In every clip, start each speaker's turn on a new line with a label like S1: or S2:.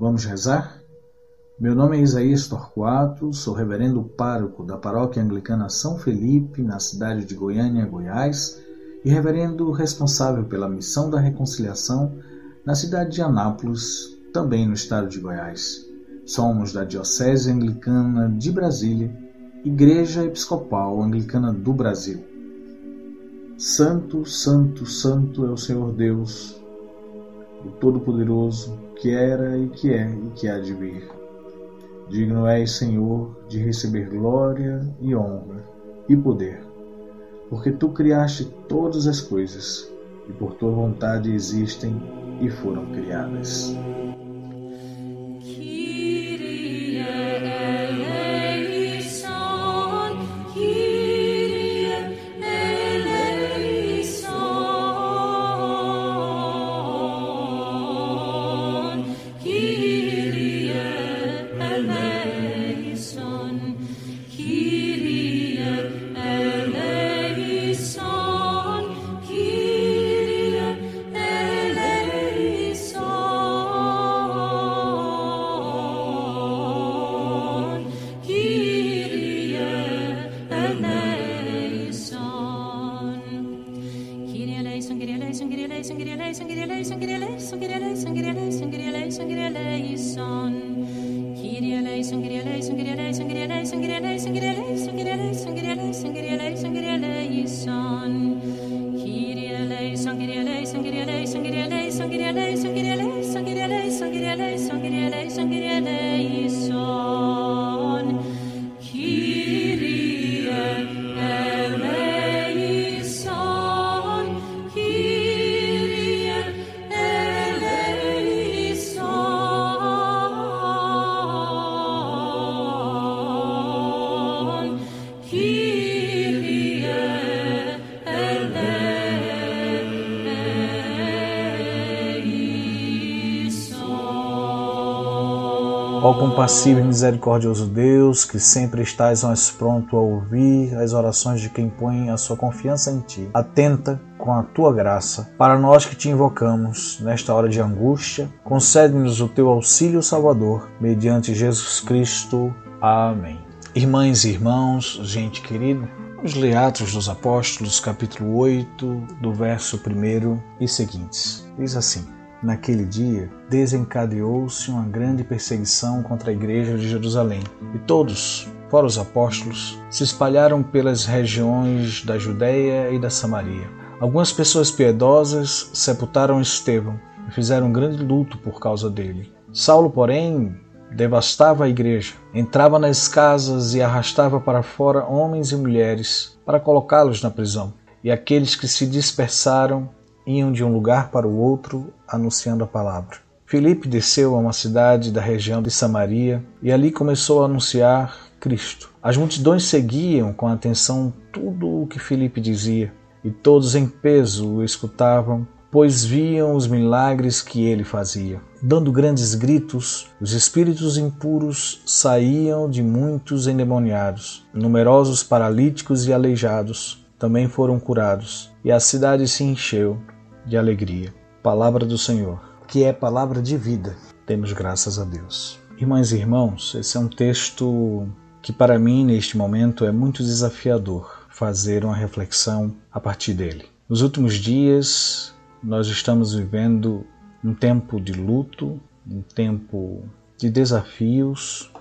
S1: Vamos rezar? Meu nome é Isaías Torquato, sou reverendo pároco da Paróquia Anglicana São Felipe, na cidade de Goiânia, Goiás, e reverendo responsável pela missão da reconciliação na cidade de Anápolis, também no estado de Goiás. Somos da Diocese Anglicana de Brasília, Igreja Episcopal Anglicana do Brasil. Santo, Santo, Santo é o Senhor Deus, o Todo-Poderoso, que era e que é e que há de vir. Digno és, Senhor, de receber glória e honra e poder, porque Tu criaste todas as coisas e por Tua vontade existem e foram criadas.
S2: Ó compassivo e misericordioso Deus, que sempre estás mais pronto a ouvir as orações de quem põe a sua confiança em Ti, atenta com a Tua graça, para nós que Te invocamos nesta hora de angústia, concede-nos o Teu auxílio salvador, mediante Jesus Cristo. Amém. Irmãs e irmãos, gente querida, vamos ler Atos dos Apóstolos, capítulo 8, do verso 1 e seguintes. Diz assim: Naquele dia, desencadeou-se uma grande perseguição contra a igreja de Jerusalém, e todos, fora os apóstolos, se espalharam pelas regiões da Judéia e da Samaria. Algumas pessoas piedosas sepultaram Estevão e fizeram um grande luto por causa dele. Saulo, porém, devastava a igreja, entrava nas casas e arrastava para fora homens e mulheres para colocá-los na prisão. E aqueles que se dispersaram iam de um lugar para o outro anunciando a palavra. Filipe desceu a uma cidade da região de Samaria e ali começou a anunciar Cristo. As multidões seguiam com atenção tudo o que Filipe dizia, e todos em peso o escutavam, pois viam os milagres que ele fazia. Dando grandes gritos, os espíritos impuros saíam de muitos endemoniados. Numerosos paralíticos e aleijados também foram curados, e a cidade se encheu de alegria. Palavra do Senhor, que é palavra de vida. Demos graças a Deus. Irmãs e irmãos, esse é um texto que para mim, neste momento, é muito desafiador fazer uma reflexão a partir dele. Nos últimos dias, nós estamos vivendo um tempo de luto, um tempo de desafios,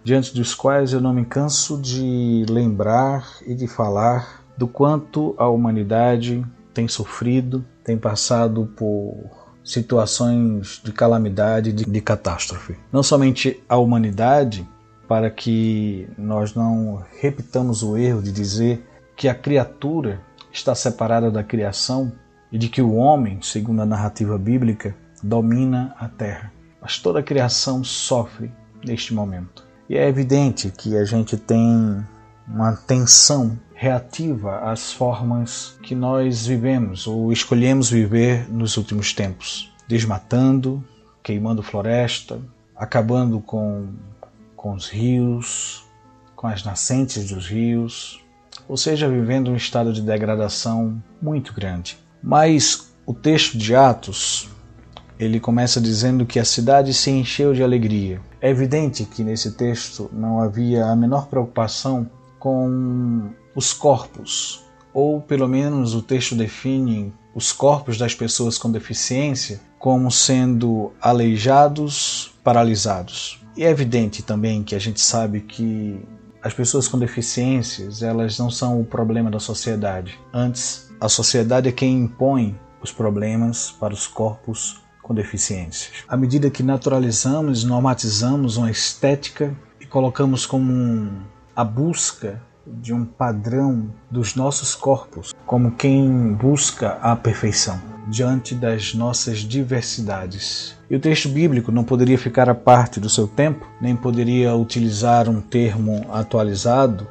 S2: diante dos quais eu não me canso de lembrar e de falar do quanto a humanidade tem sofrido, tem passado por situações de calamidade, de catástrofe. Não somente a humanidade, para que nós não repitamos o erro de dizer que a criatura está separada da criação e de que o homem, segundo a narrativa bíblica, domina a terra. Mas toda a criação sofre neste momento. E é evidente que a gente tem uma tensão reativa às formas que nós vivemos ou escolhemos viver nos últimos tempos. Desmatando, queimando floresta, acabando com os rios, com as nascentes dos rios, ou seja, vivendo um estado de degradação muito grande. Mas o texto de Atos ele começa dizendo que a cidade se encheu de alegria. É evidente que nesse texto não havia a menor preocupação com os corpos, ou pelo menos o texto define os corpos das pessoas com deficiência como sendo aleijados, paralisados. E é evidente também que a gente sabe que as pessoas com deficiências, elas não são o problema da sociedade. Antes, a sociedade é quem impõe os problemas para os corpos com deficiências. À medida que naturalizamos e normatizamos uma estética e colocamos como a busca de um padrão dos nossos corpos, como quem busca a perfeição diante das nossas diversidades. E o texto bíblico não poderia ficar à parte do seu tempo, nem poderia utilizar um termo atualizado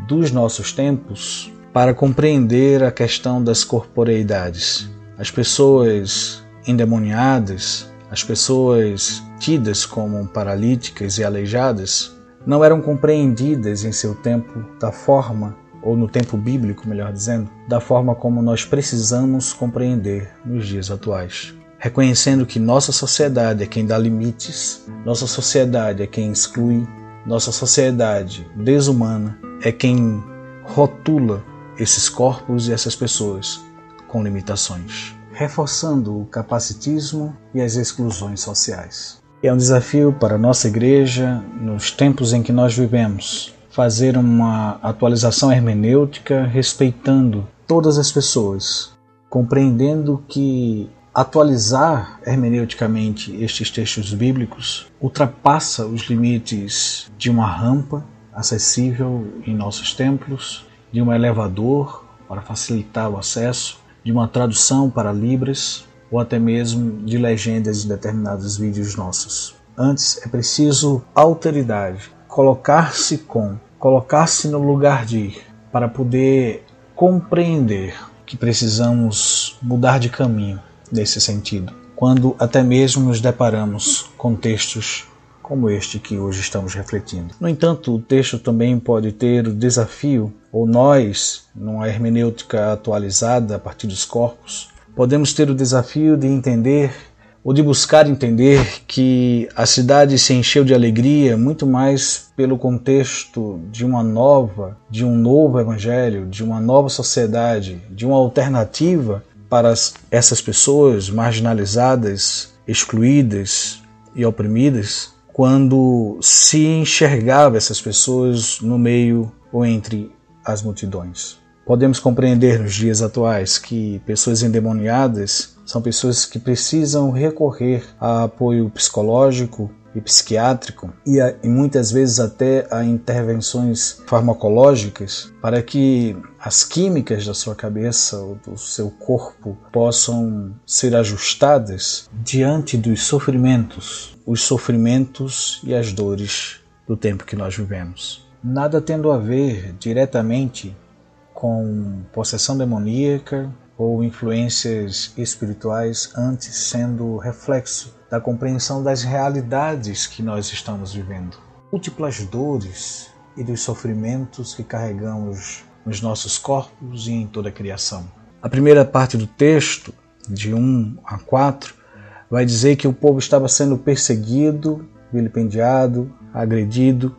S2: dos nossos tempos para compreender a questão das corporeidades. As pessoas endemoniadas, as pessoas tidas como paralíticas e aleijadas, não eram compreendidas em seu tempo da forma, ou no tempo bíblico, melhor dizendo, da forma como nós precisamos compreender nos dias atuais. Reconhecendo que nossa sociedade é quem dá limites, nossa sociedade é quem exclui, nossa sociedade desumana é quem rotula esses corpos e essas pessoas com limitações, reforçando o capacitismo e as exclusões sociais. É um desafio para a nossa igreja, nos tempos em que nós vivemos, fazer uma atualização hermenêutica respeitando todas as pessoas, compreendendo que atualizar hermeneuticamente estes textos bíblicos ultrapassa os limites de uma rampa acessível em nossos templos, de um elevador para facilitar o acesso, de uma tradução para Libras, ou até mesmo de legendas em determinados vídeos nossos. Antes é preciso alteridade, colocar-se no lugar de, para poder compreender que precisamos mudar de caminho nesse sentido, quando até mesmo nos deparamos com textos como este que hoje estamos refletindo. No entanto, o texto também pode ter o desafio, ou nós, numa hermenêutica atualizada a partir dos corpos, podemos ter o desafio de entender, ou de buscar entender, que a cidade se encheu de alegria muito mais pelo contexto de um novo evangelho, de uma nova sociedade, de uma alternativa para essas pessoas marginalizadas, excluídas e oprimidas, quando se enxergava essas pessoas no meio ou entre as multidões. Podemos compreender nos dias atuais que pessoas endemoniadas são pessoas que precisam recorrer a apoio psicológico e psiquiátrico e muitas vezes até a intervenções farmacológicas para que as químicas da sua cabeça ou do seu corpo possam ser ajustadas diante dos sofrimentos, os sofrimentos e as dores do tempo que nós vivemos. Nada tendo a ver diretamente com possessão demoníaca ou influências espirituais, antes sendo reflexo da compreensão das realidades que nós estamos vivendo. Múltiplas dores e dos sofrimentos que carregamos nos nossos corpos e em toda a criação. A primeira parte do texto, de 1 a 4, vai dizer que o povo estava sendo perseguido, vilipendiado, agredido,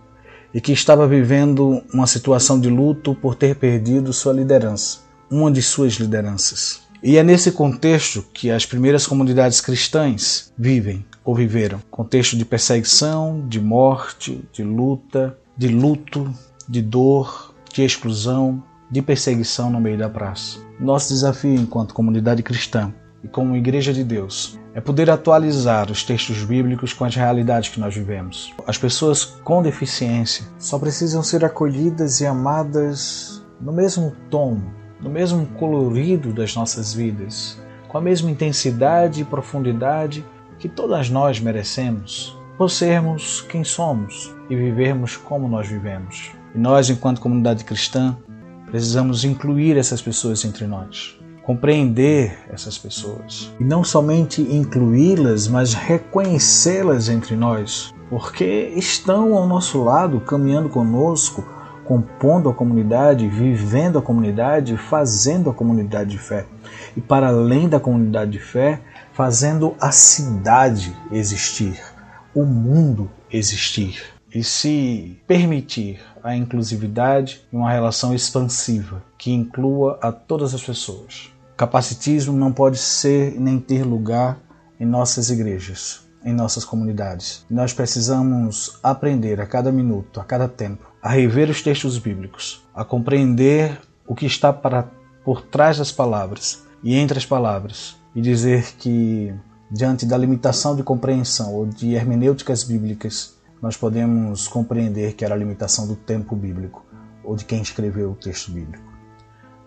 S2: e que estava vivendo uma situação de luto por ter perdido sua liderança, uma de suas lideranças. E é nesse contexto que as primeiras comunidades cristãs vivem ou viveram. Contexto de perseguição, de morte, de luta, de luto, de dor, de exclusão, de perseguição no meio da praça. Nosso desafio enquanto comunidade cristã e como igreja de Deus é poder atualizar os textos bíblicos com as realidades que nós vivemos. As pessoas com deficiência só precisam ser acolhidas e amadas no mesmo tom, no mesmo colorido das nossas vidas, com a mesma intensidade e profundidade que todas nós merecemos, por sermos quem somos e vivermos como nós vivemos. E nós, enquanto comunidade cristã, precisamos incluir essas pessoas entre nós, compreender essas pessoas e não somente incluí-las, mas reconhecê-las entre nós, porque estão ao nosso lado, caminhando conosco, compondo a comunidade, vivendo a comunidade, fazendo a comunidade de fé. E para além da comunidade de fé, fazendo a cidade existir, o mundo existir, e se permitir a inclusividade e uma relação expansiva que inclua a todas as pessoas. Capacitismo não pode ser nem ter lugar em nossas igrejas, em nossas comunidades. Nós precisamos aprender a cada minuto, a cada tempo, a rever os textos bíblicos, a compreender o que está por trás das palavras e entre as palavras, e dizer que, diante da limitação de compreensão ou de hermenêuticas bíblicas, nós podemos compreender que era a limitação do tempo bíblico ou de quem escreveu o texto bíblico.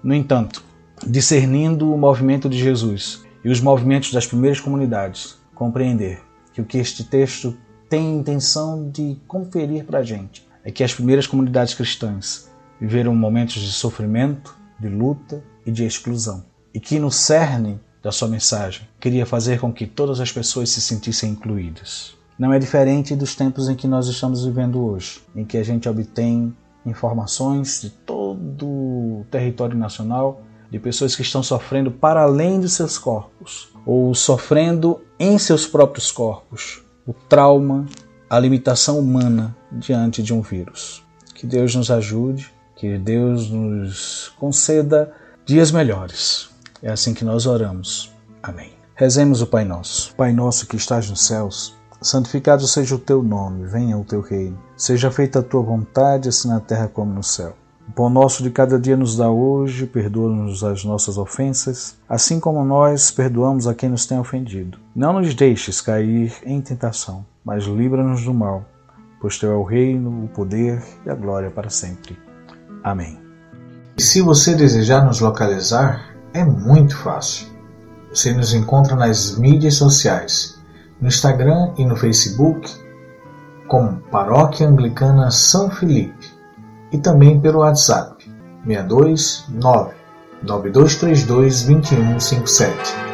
S2: No entanto, discernindo o movimento de Jesus e os movimentos das primeiras comunidades, compreender que o que este texto tem intenção de conferir para a gente é que as primeiras comunidades cristãs viveram momentos de sofrimento, de luta e de exclusão, e que no cerne da sua mensagem queria fazer com que todas as pessoas se sentissem incluídas. Não é diferente dos tempos em que nós estamos vivendo hoje, em que a gente obtém informações de todo o território nacional, de pessoas que estão sofrendo para além dos seus corpos, ou sofrendo em seus próprios corpos, o trauma, a limitação humana diante de um vírus. Que Deus nos ajude, que Deus nos conceda dias melhores. É assim que nós oramos. Amém. Rezemos o Pai Nosso. Pai nosso que estás nos céus, santificado seja o teu nome, venha o teu reino. Seja feita a tua vontade, assim na terra como no céu. O pão nosso de cada dia nos dá hoje, perdoa-nos as nossas ofensas, assim como nós perdoamos a quem nos tem ofendido. Não nos deixes cair em tentação, mas livra-nos do mal, pois teu é o reino, o poder e a glória para sempre. Amém.
S1: E se você desejar nos localizar, é muito fácil. Você nos encontra nas mídias sociais, no Instagram e no Facebook, como Paróquia Anglicana São Felipe, e também pelo WhatsApp 629 9232 2157.